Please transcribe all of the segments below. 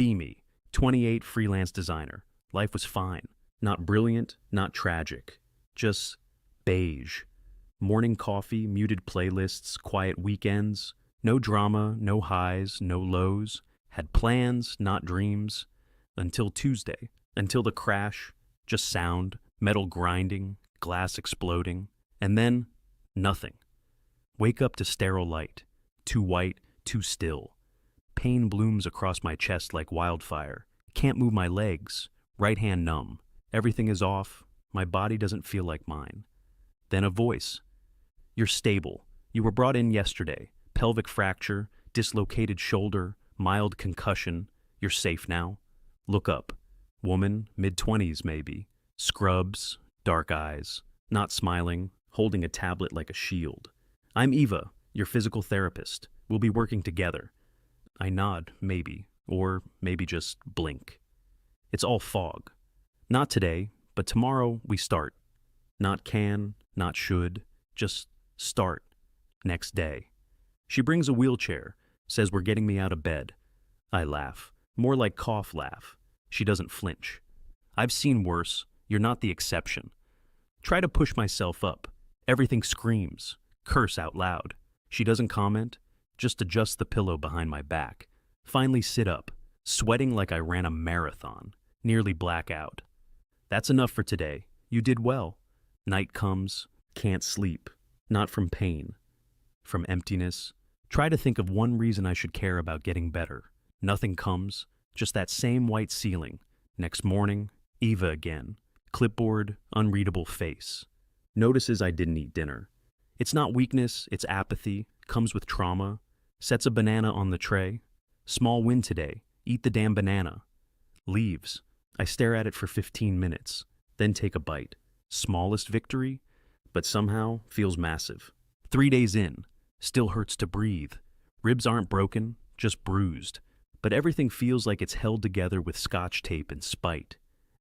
Be me, 28, freelance designer. Life was fine. Not brilliant, not tragic. Just beige. Morning coffee, muted playlists, quiet weekends. No drama, no highs, no lows. Had plans, not dreams. Until Tuesday. Until the crash. Just sound, metal grinding, glass exploding. And then, nothing. Wake up to sterile light. Too white, too still. Pain blooms across my chest like wildfire. Can't move my legs. Right hand numb. Everything is off. My body doesn't feel like mine. Then a voice. You're stable. You were brought in yesterday. Pelvic fracture, dislocated shoulder, mild concussion. You're safe now. Look up. Woman, mid-20s maybe. Scrubs, dark eyes. Not smiling, holding a tablet like a shield. I'm Eva, your physical therapist. We'll be working together. I nod, maybe, or maybe just blink. It's all fog. Not today, but tomorrow we start. Not can, not should, just start. Next day. She brings a wheelchair, says we're getting me out of bed. I laugh, more like cough laugh. She doesn't flinch. I've seen worse. You're not the exception. Try to push myself up. Everything screams. Curse out loud. She doesn't comment, just adjust the pillow behind my back. Finally sit up, sweating like I ran a marathon, nearly black out. That's enough for today. You did well. Night comes, can't sleep. Not from pain, from emptiness. Try to think of one reason I should care about getting better. Nothing comes, just that same white ceiling. Next morning, Eva again. Clipboard, unreadable face. Notices I didn't eat dinner. It's not weakness, it's apathy. Comes with trauma. Sets a banana on the tray. Small win today. Eat the damn banana. Leaves. I stare at it for 15 minutes, then take a bite. Smallest victory, but somehow feels massive. 3 days in. Still hurts to breathe. Ribs aren't broken, just bruised. But everything feels like it's held together with scotch tape and spite.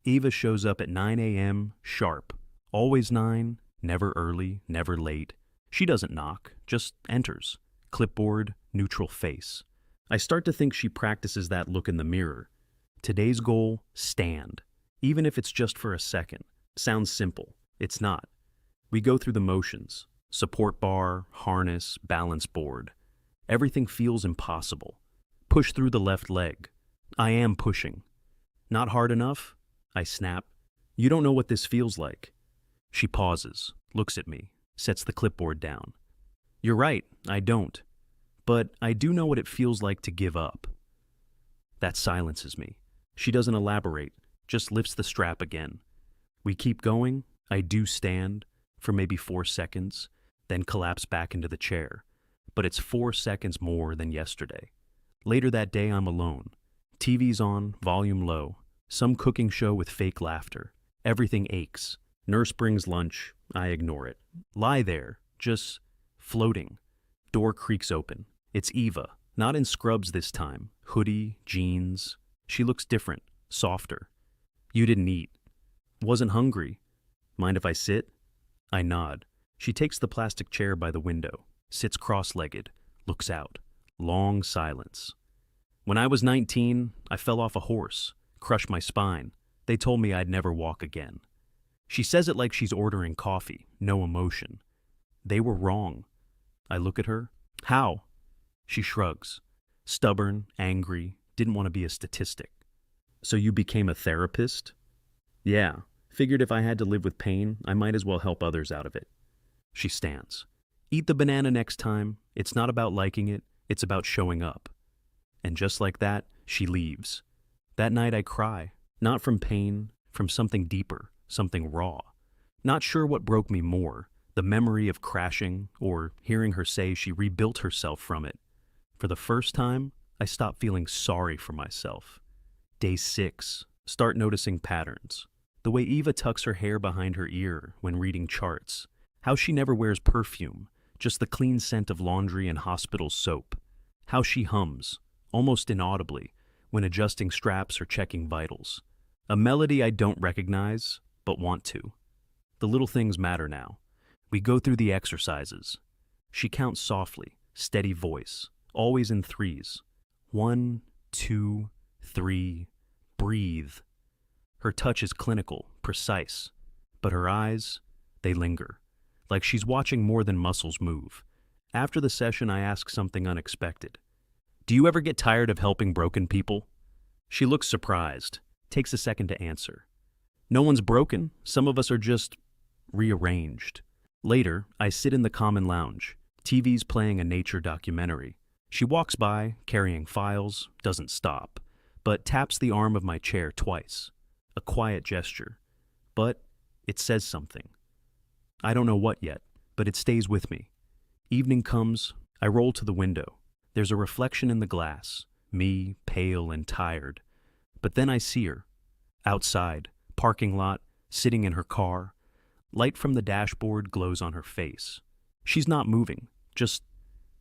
Eva shows up at 9 a.m. sharp. Always 9, never early, never late. She doesn't knock, just enters. Clipboard, neutral face. I start to think she practices that look in the mirror. Today's goal, stand. Even if it's just for a second. Sounds simple. It's not. We go through the motions. Support bar, harness, balance board. Everything feels impossible. Push through the left leg. I am pushing. Not hard enough? I snap. You don't know what this feels like. She pauses, looks at me, sets the clipboard down. You're right, I don't. But I do know what it feels like to give up. That silences me. She doesn't elaborate, just lifts the strap again. We keep going. I do stand for maybe 4 seconds, then collapse back into the chair. But it's 4 seconds more than yesterday. Later that day, I'm alone. TV's on, volume low. Some cooking show with fake laughter. Everything aches. Nurse brings lunch. I ignore it. Lie there, just floating. Door creaks open. It's Eva, not in scrubs this time. Hoodie, jeans. She looks different, softer. You didn't eat. Wasn't hungry. Mind if I sit? I nod. She takes the plastic chair by the window, sits cross-legged, looks out. Long silence. When I was 19, I fell off a horse, crushed my spine. They told me I'd never walk again. She says it like she's ordering coffee, no emotion. They were wrong. I look at her. How? She shrugs. Stubborn, angry, didn't want to be a statistic. So you became a therapist? Yeah. Figured if I had to live with pain, I might as well help others out of it. She stands. Eat the banana next time. It's not about liking it. It's about showing up. And just like that, she leaves. That night I cry. Not from pain, from something deeper, something raw. Not sure what broke me more, the memory of crashing or hearing her say she rebuilt herself from it. For the first time, I stopped feeling sorry for myself. Day 6, start noticing patterns. The way Eva tucks her hair behind her ear when reading charts. How she never wears perfume, just the clean scent of laundry and hospital soap. How she hums, almost inaudibly, when adjusting straps or checking vitals. A melody I don't recognize, but want to. The little things matter now. We go through the exercises. She counts softly, steady voice, always in 3s. 1, 2, 3. Breathe. Her touch is clinical, precise, but her eyes, they linger, like she's watching more than muscles move. After the session, I ask something unexpected. Do you ever get tired of helping broken people? She looks surprised, takes a second to answer. No one's broken, some of us are just rearranged. Later, I sit in the common lounge. TV's playing a nature documentary. She walks by, carrying files, doesn't stop, but taps the arm of my chair twice. A quiet gesture. But it says something. I don't know what yet, but it stays with me. Evening comes, I roll to the window. There's a reflection in the glass, me, pale and tired. But then I see her. Outside, parking lot, sitting in her car. Light from the dashboard glows on her face. She's not moving, just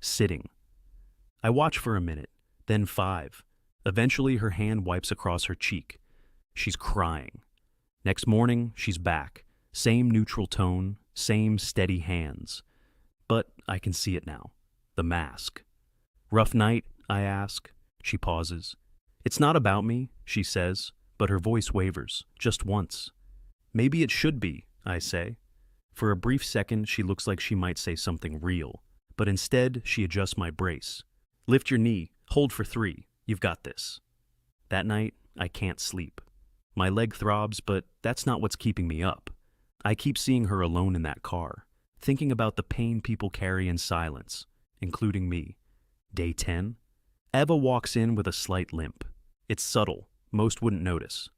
sitting. I watch for a minute, then 5. Eventually her hand wipes across her cheek. She's crying. Next morning, she's back. Same neutral tone, same steady hands. But I can see it now. The mask. Rough night, I ask. She pauses. It's not about me, she says, but her voice wavers, just once. Maybe it should be, I say. For a brief second, she looks like she might say something real, but instead, she adjusts my brace. Lift your knee, hold for 3, you've got this. That night, I can't sleep. My leg throbs, but that's not what's keeping me up. I keep seeing her alone in that car, thinking about the pain people carry in silence, including me. Day 10. Eva walks in with a slight limp. It's subtle, most wouldn't notice.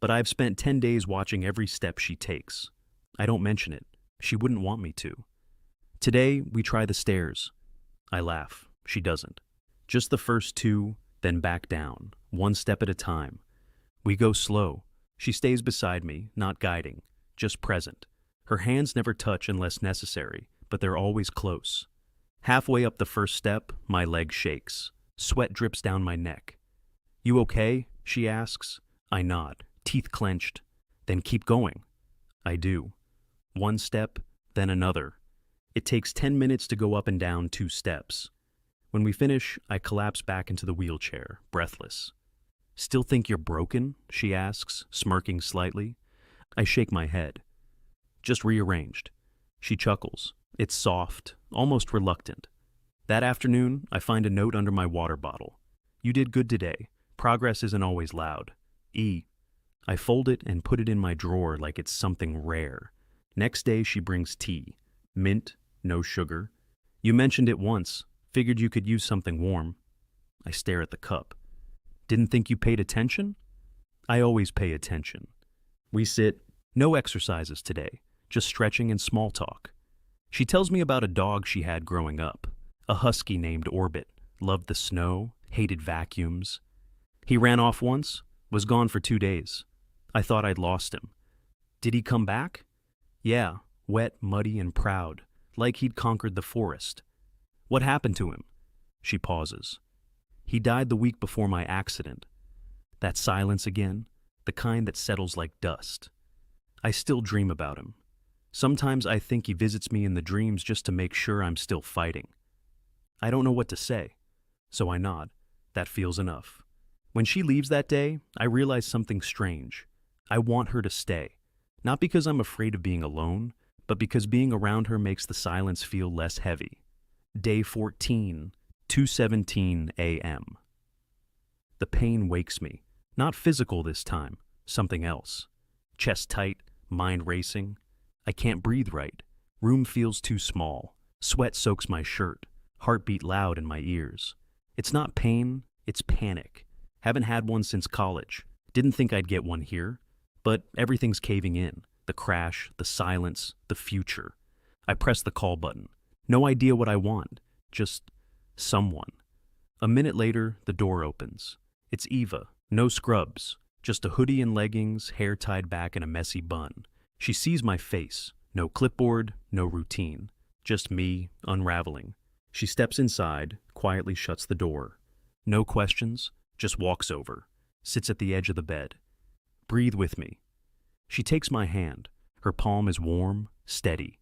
But I've spent 10 days watching every step she takes. I don't mention it. She wouldn't want me to. Today, we try the stairs. I laugh. She doesn't. Just the first 2, then back down, one step at a time. We go slow. She stays beside me, not guiding, just present. Her hands never touch unless necessary, but they're always close. Halfway up the first step, my leg shakes. Sweat drips down my neck. You okay? She asks. I nod, teeth clenched. Then keep going. I do. One step, then another. It takes 10 minutes to go up and down 2 steps. When we finish, I collapse back into the wheelchair, breathless. Still think you're broken? She asks, smirking slightly. I shake my head. Just rearranged. She chuckles. It's soft, almost reluctant. That afternoon, I find a note under my water bottle. You did good today. Progress isn't always loud. E. I fold it and put it in my drawer like it's something rare. Next day, she brings tea. Mint, no sugar. You mentioned it once. Figured you could use something warm. I stare at the cup. Didn't think you paid attention? I always pay attention. We sit. No exercises today. Just stretching and small talk. She tells me about a dog she had growing up. A husky named Orbit. Loved the snow. Hated vacuums. He ran off once. Was gone for 2 days. I thought I'd lost him. Did he come back? Yeah, wet, muddy, and proud, like he'd conquered the forest. What happened to him? She pauses. He died the week before my accident. That silence again, the kind that settles like dust. I still dream about him. Sometimes I think he visits me in the dreams just to make sure I'm still fighting. I don't know what to say, so I nod. That feels enough. When she leaves that day, I realize something strange. I want her to stay. Not because I'm afraid of being alone, but because being around her makes the silence feel less heavy. Day 14, 2:17 a.m. The pain wakes me. Not physical this time, something else. Chest tight, mind racing. I can't breathe right. Room feels too small. Sweat soaks my shirt. Heartbeat loud in my ears. It's not pain, it's panic. Haven't had one since college. Didn't think I'd get one here. But everything's caving in. The crash, the silence, the future. I press the call button. No idea what I want. Just someone. A minute later, the door opens. It's Eva. No scrubs. Just a hoodie and leggings, hair tied back in a messy bun. She sees my face. No clipboard, no routine. Just me, unraveling. She steps inside, quietly shuts the door. No questions, just walks over. Sits at the edge of the bed. Breathe with me. She takes my hand. Her palm is warm, steady.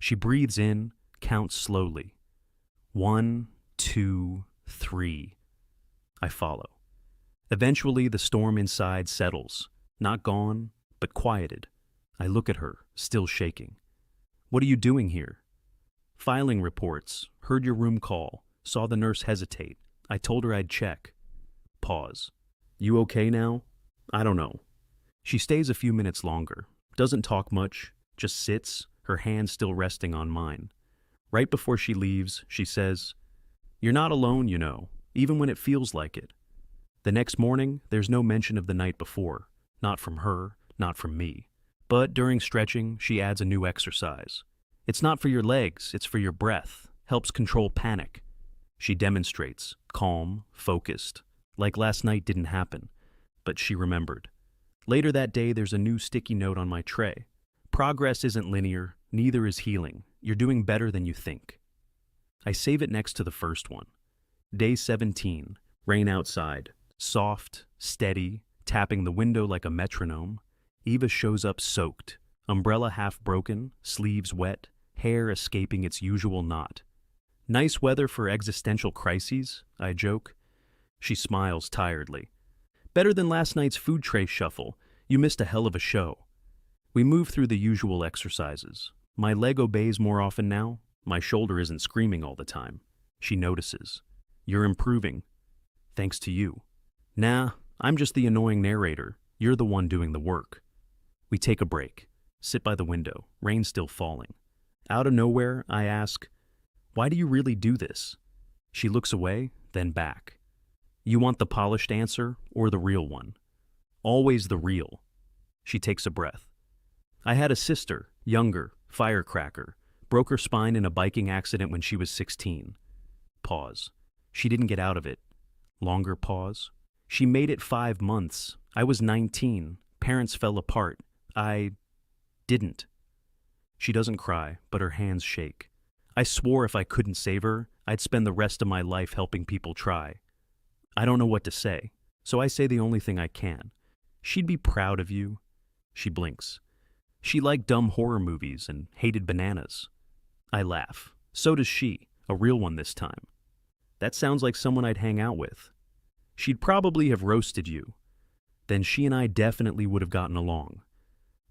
She breathes in, counts slowly. 1, 2, 3. I follow. Eventually, the storm inside settles. Not gone, but quieted. I look at her, still shaking. What are you doing here? Filing reports. Heard your room call. Saw the nurse hesitate. I told her I'd check. Pause. You okay now? I don't know. She stays a few minutes longer. Doesn't talk much. Just sits, her hand still resting on mine. Right before she leaves, she says, "You're not alone, you know, even when it feels like it." The next morning, there's no mention of the night before. Not from her, not from me. But during stretching, she adds a new exercise. It's not for your legs, it's for your breath. Helps control panic. She demonstrates, calm, focused. Like last night didn't happen. But she remembered. Later that day, there's a new sticky note on my tray. Progress isn't linear, neither is healing. You're doing better than you think. I save it next to the first one. Day 17, rain outside. Soft, steady, tapping the window like a metronome. Eva shows up soaked, umbrella half broken, sleeves wet, hair escaping its usual knot. Nice weather for existential crises, I joke. She smiles tiredly. Better than last night's food tray shuffle. You missed a hell of a show. We move through the usual exercises. My leg obeys more often now. My shoulder isn't screaming all the time. She notices. You're improving. Thanks to you. Nah, I'm just the annoying narrator. You're the one doing the work. We take a break. Sit by the window. Rain still falling. Out of nowhere, I ask, "Why do you really do this?" She looks away, then back. You want the polished answer or the real one? Always the real. She takes a breath. I had a sister, younger, firecracker, broke her spine in a biking accident when she was 16. Pause. She didn't get out of it. Longer pause. She made it 5 months. I was 19. Parents fell apart. I didn't. She doesn't cry, but her hands shake. I swore if I couldn't save her, I'd spend the rest of my life helping people try. I don't know what to say, so I say the only thing I can. She'd be proud of you. She blinks. She liked dumb horror movies and hated bananas. I laugh. So does she, a real one this time. That sounds like someone I'd hang out with. She'd probably have roasted you. Then she and I definitely would have gotten along.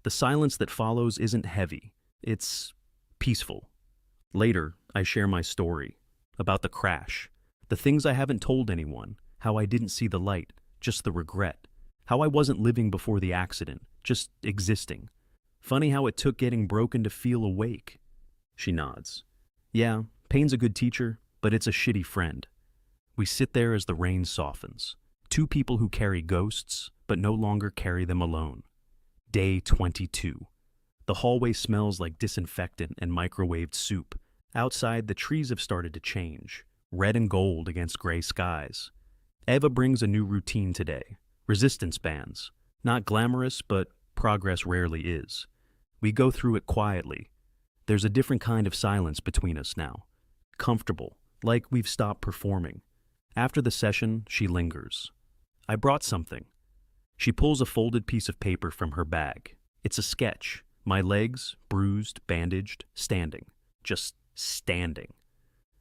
The silence that follows isn't heavy. It's peaceful. Later, I share my story. About the crash. The things I haven't told anyone. How I didn't see the light. Just the regret. How I wasn't living before the accident. Just existing. Funny how it took getting broken to feel awake. She nods. Yeah, pain's a good teacher, but it's a shitty friend. We sit there as the rain softens. Two people who carry ghosts, but no longer carry them alone. Day 22. The hallway smells like disinfectant and microwaved soup. Outside, the trees have started to change, red and gold against gray skies. Eva brings a new routine today. Resistance bands. Not glamorous, but progress rarely is. We go through it quietly. There's a different kind of silence between us now. Comfortable, like we've stopped performing. After the session, she lingers. I brought something. She pulls a folded piece of paper from her bag. It's a sketch. My legs, bruised, bandaged, standing. Just standing.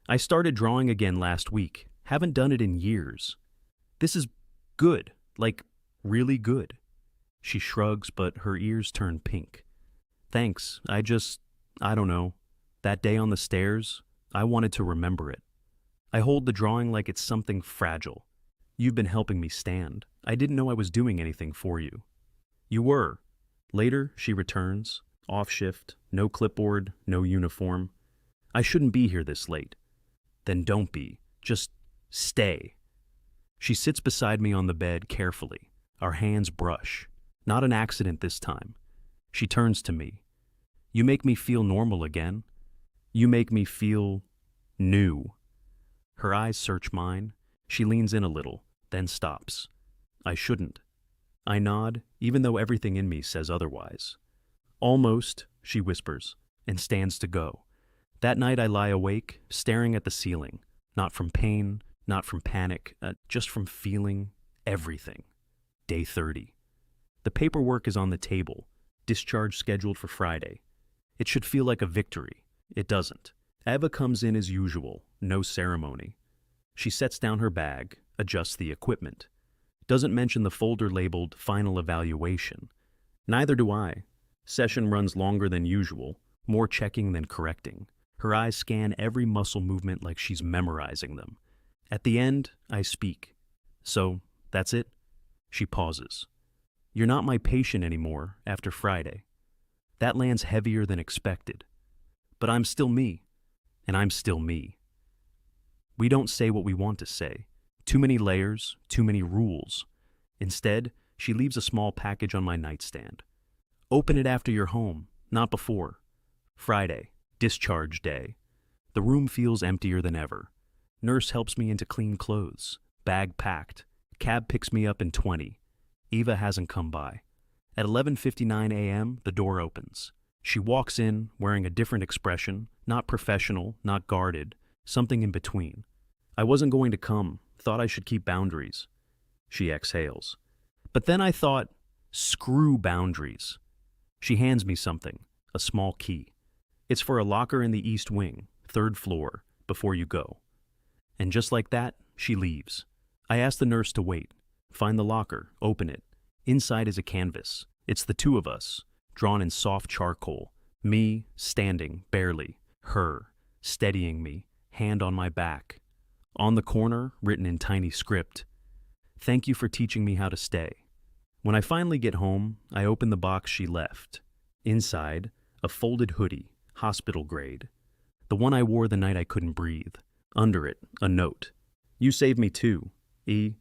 I started drawing again last week. Haven't done it in years. This is good, like really good. She shrugs, but her ears turn pink. Thanks, I don't know. That day on the stairs, I wanted to remember it. I hold the drawing like it's something fragile. You've been helping me stand. I didn't know I was doing anything for you. You were. Later, she returns, off shift, no clipboard, no uniform. I shouldn't be here this late. Then don't be. Just stay. She sits beside me on the bed carefully. Our hands brush. Not an accident this time. She turns to me. You make me feel normal again. You make me feel new. Her eyes search mine. She leans in a little, then stops. I shouldn't. I nod, even though everything in me says otherwise. Almost, she whispers, and stands to go. That night I lie awake, staring at the ceiling, not from pain, not from panic, just from feeling everything. Day 30. The paperwork is on the table, discharge scheduled for Friday. It should feel like a victory. It doesn't. Eva comes in as usual, no ceremony. She sets down her bag, adjusts the equipment. Doesn't mention the folder labeled Final Evaluation. Neither do I. Session runs longer than usual, more checking than correcting. Her eyes scan every muscle movement like she's memorizing them. At the end, I speak. So, that's it? She pauses. You're not my patient anymore after Friday. That lands heavier than expected. But I'm still me, and I'm still me. We don't say what we want to say. Too many layers, too many rules. Instead, she leaves a small package on my nightstand. Open it after you're home, not before. Friday, discharge day. The room feels emptier than ever. Nurse helps me into clean clothes. Bag packed. Cab picks me up in 20. Eva hasn't come by. At 11:59 a.m., the door opens. She walks in, wearing a different expression, not professional, not guarded, something in between. I wasn't going to come, thought I should keep boundaries. She exhales. But then I thought, screw boundaries. She hands me something, a small key. It's for a locker in the East Wing, 3rd floor, before you go. And just like that, she leaves. I ask the nurse to wait. Find the locker, open it. Inside is a canvas. It's the two of us, drawn in soft charcoal. Me, standing, barely. Her, steadying me, hand on my back. On the corner, written in tiny script, "Thank you for teaching me how to stay." When I finally get home, I open the box she left. Inside, a folded hoodie, hospital grade. The one I wore the night I couldn't breathe. Under it, a note. "You saved me too, E.